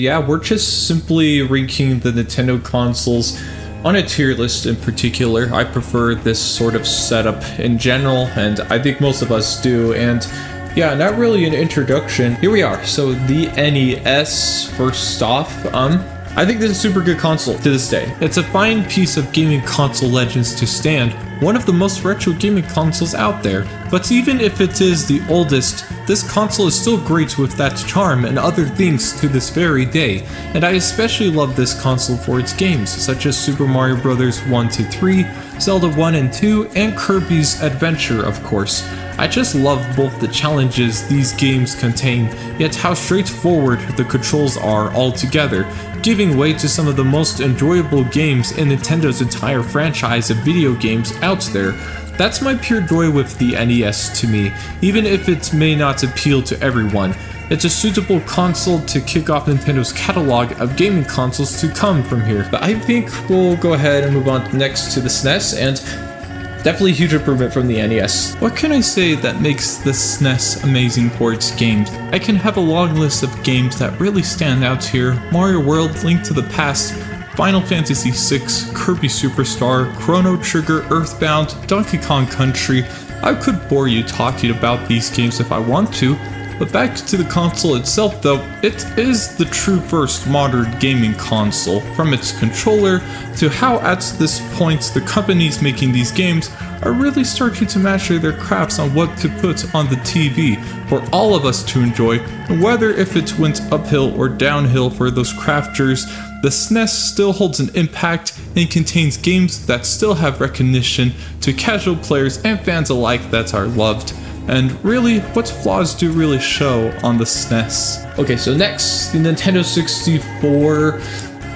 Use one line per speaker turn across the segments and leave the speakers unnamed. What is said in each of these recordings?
Yeah, we're just simply ranking the Nintendo consoles on a tier list in particular. I prefer this sort of setup in general, and I think most of us do, and yeah, not really an introduction. Here we are. So the NES, first off, I think this is a super good console to this day. It's a fine piece of gaming console legends to stand, one of the most retro gaming consoles out there. But even if it is the oldest, this console is still great with that charm and other things to this very day. And I especially love this console for its games, such as Super Mario Bros. 1-3, Zelda 1 and 2, and Kirby's Adventure, of course. I just love both the challenges these games contain, yet how straightforward the controls are altogether, giving way to some of the most enjoyable games in Nintendo's entire franchise of video games out there. That's my pure joy with the NES to me, even if it may not appeal to everyone. It's a suitable console to kick off Nintendo's catalog of gaming consoles to come from here. But I think we'll go ahead and move on next to the SNES, and definitely a huge improvement from the NES. What can I say that makes the SNES amazing for its games? I can have a long list of games that really stand out here. Mario World, Link to the Past, Final Fantasy VI, Kirby Superstar, Chrono Trigger, Earthbound, Donkey Kong Country. I could bore you talking about these games if I want to, but back to the console itself though, it is the true first modern gaming console, from its controller to how at this point the companies making these games are really starting to master their crafts on what to put on the TV for all of us to enjoy, and whether if it went uphill or downhill for those crafters, the SNES still holds an impact and contains games that still have recognition to casual players and fans alike that are loved. And really, what flaws do really show on the SNES? Okay, so next, the Nintendo 64.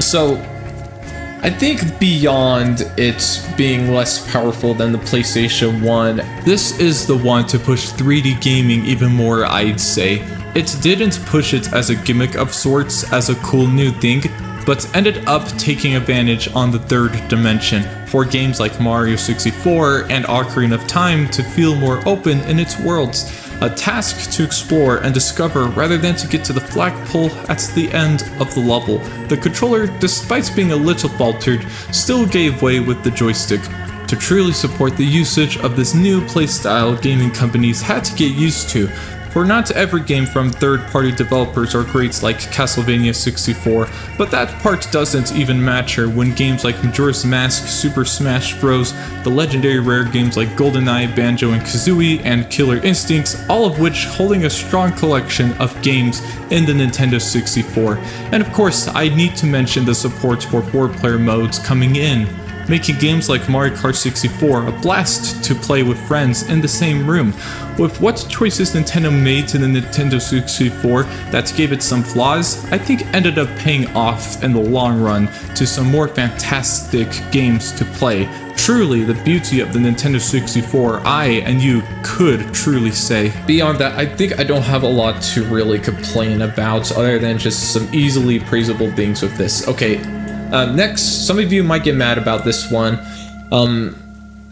So, I think beyond it being less powerful than the PlayStation 1, this is the one to push 3D gaming even more, I'd say. It didn't push it as a gimmick of sorts, as a cool new thing, but ended up taking advantage on the third dimension for games like Mario 64 and Ocarina of Time to feel more open in its worlds, a task to explore and discover rather than to get to the flagpole at the end of the level. The controller, despite being a little faltered, still gave way with the joystick. To truly support the usage of this new playstyle, gaming companies had to get used to, for not every game from third-party developers are great like Castlevania 64, but that part doesn't even matter when games like Majora's Mask, Super Smash Bros., the legendary rare games like GoldenEye, Banjo and Kazooie, and Killer Instincts, all of which holding a strong collection of games in the Nintendo 64. And of course, I need to mention the support for 4-player modes coming in, making games like Mario Kart 64 a blast to play with friends in the same room. With what choices Nintendo made to the Nintendo 64 that gave it some flaws, I think ended up paying off in the long run to some more fantastic games to play. Truly the beauty of the Nintendo 64, I and you could truly say. Beyond that, I think I don't have a lot to really complain about other than just some easily praisable things with this. Okay. Next, some of you might get mad about this one.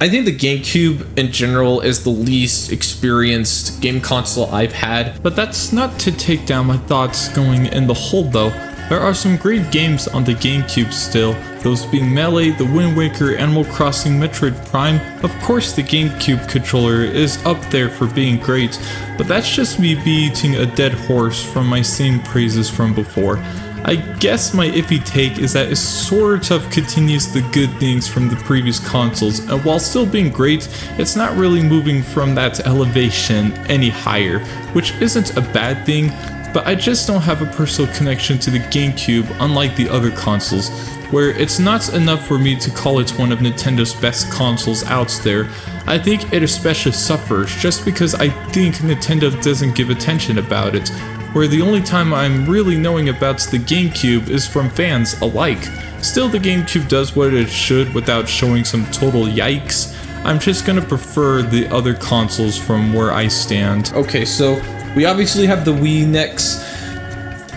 I think the GameCube in general is the least experienced game console I've had, but that's not to take down my thoughts going in the whole though. There are some great games on the GameCube still, those being Melee, The Wind Waker, Animal Crossing, Metroid Prime. Of course the GameCube controller is up there for being great, but that's just me beating a dead horse from my same praises from before. I guess my iffy take is that it sort of continues the good things from the previous consoles, and while still being great, it's not really moving from that elevation any higher, which isn't a bad thing, but I just don't have a personal connection to the GameCube unlike the other consoles, where it's not enough for me to call it one of Nintendo's best consoles out there. I think it especially suffers just because I think Nintendo doesn't give attention about it, where the only time I'm really knowing about the GameCube is from fans alike. Still, the GameCube does what it should without showing some total yikes. I'm just gonna prefer the other consoles from where I stand. Okay, so we obviously have the Wii next.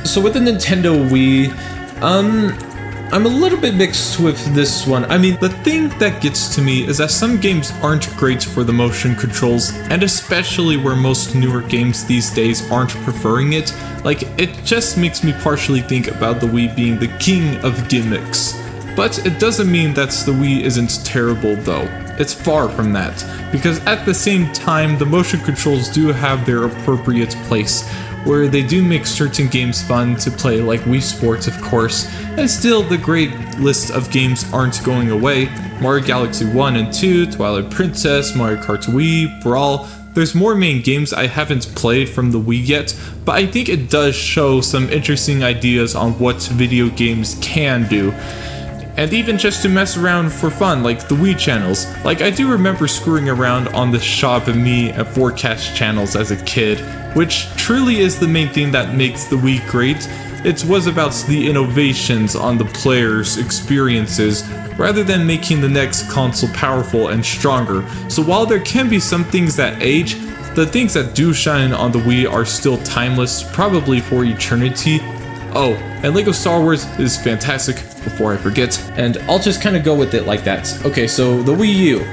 So with the Nintendo Wii, I'm a little bit mixed with this one. I mean, the thing that gets to me is that some games aren't great for the motion controls, and especially where most newer games these days aren't preferring it. Like, it just makes me partially think about the Wii being the king of gimmicks. But it doesn't mean that the Wii isn't terrible though. It's far from that, because at the same time, the motion controls do have their appropriate place, where they do make certain games fun to play, like Wii Sports of course, and still the great list of games aren't going away. Mario Galaxy 1 and 2, Twilight Princess, Mario Kart Wii, Brawl. There's more main games I haven't played from the Wii yet, but I think it does show some interesting ideas on what video games can do. And even just to mess around for fun, like the Wii channels. Like, I do remember screwing around on the Shop and Me and Forecast channels as a kid, which truly is the main thing that makes the Wii great. It was about the innovations on the player's experiences, rather than making the next console powerful and stronger. So while there can be some things that age, the things that do shine on the Wii are still timeless, probably for eternity. Oh, and LEGO Star Wars is fantastic, before I forget. And I'll just kind of go with it like that. Okay, so the Wii U.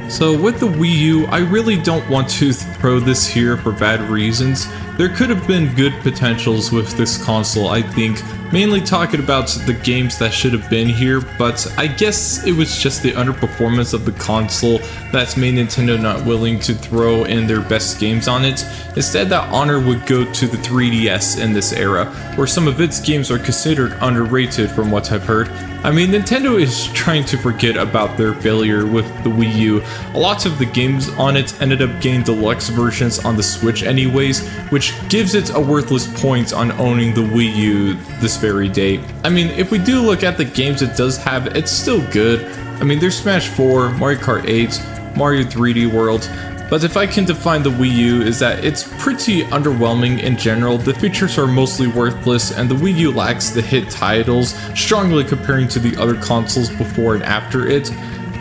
So with the Wii U, I really don't want to throw this here for bad reasons. There could have been good potentials with this console, I think, mainly talking about the games that should have been here, but I guess it was just the underperformance of the console that's made Nintendo not willing to throw in their best games on it. Instead, that honor would go to the 3DS in this era, where some of its games are considered underrated from what I've heard. I mean, Nintendo is trying to forget about their failure with the Wii U. A lot of the games on it ended up getting deluxe versions on the Switch anyways, which gives it a worthless point on owning the Wii U this very day. I mean, if we do look at the games it does have, it's still good. I mean, there's Smash 4, Mario Kart 8, Mario 3D World. But if I can define the Wii U, is that it's pretty underwhelming in general. The features are mostly worthless, and the Wii U lacks the hit titles, strongly comparing to the other consoles before and after it.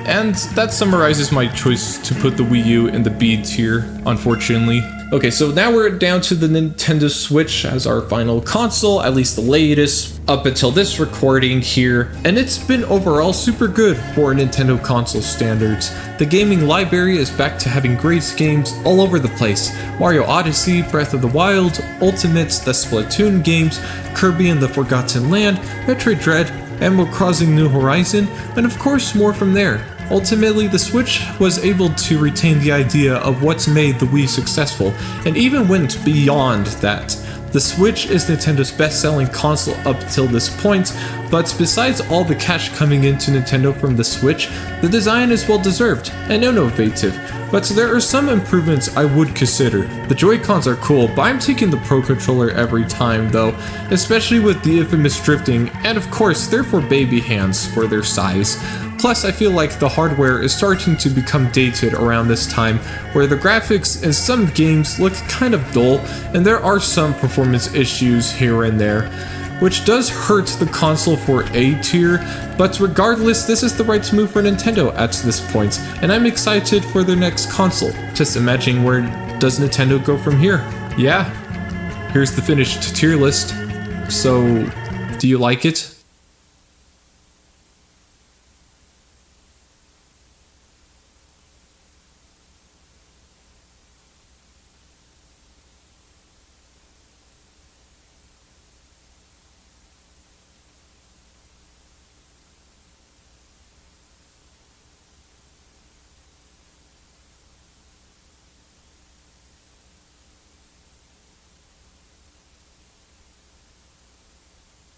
And that summarizes my choice to put the Wii U in the B tier, unfortunately. Okay, so now we're down to the Nintendo Switch as our final console, at least the latest, up until this recording here. And it's been overall super good for Nintendo console standards. The gaming library is back to having great games all over the place. Mario Odyssey, Breath of the Wild, Ultimate, the Splatoon games, Kirby and the Forgotten Land, Metroid Dread, Animal Crossing New Horizon, and of course more from there. Ultimately, the Switch was able to retain the idea of what's made the Wii successful, and even went beyond that. The Switch is Nintendo's best-selling console up till this point, but besides all the cash coming into Nintendo from the Switch, the design is well-deserved and innovative. But there are some improvements I would consider. The Joy-Cons are cool, but I'm taking the Pro Controller every time though, especially with the infamous drifting, and of course they're for baby hands for their size. Plus, I feel like the hardware is starting to become dated around this time, where the graphics in some games look kind of dull, and there are some performance issues here and there, which does hurt the console for A tier, but regardless, this is the right move for Nintendo at this point, and I'm excited for their next console. Just imagining where does Nintendo go from here? Yeah, here's the finished tier list. So, do you like it?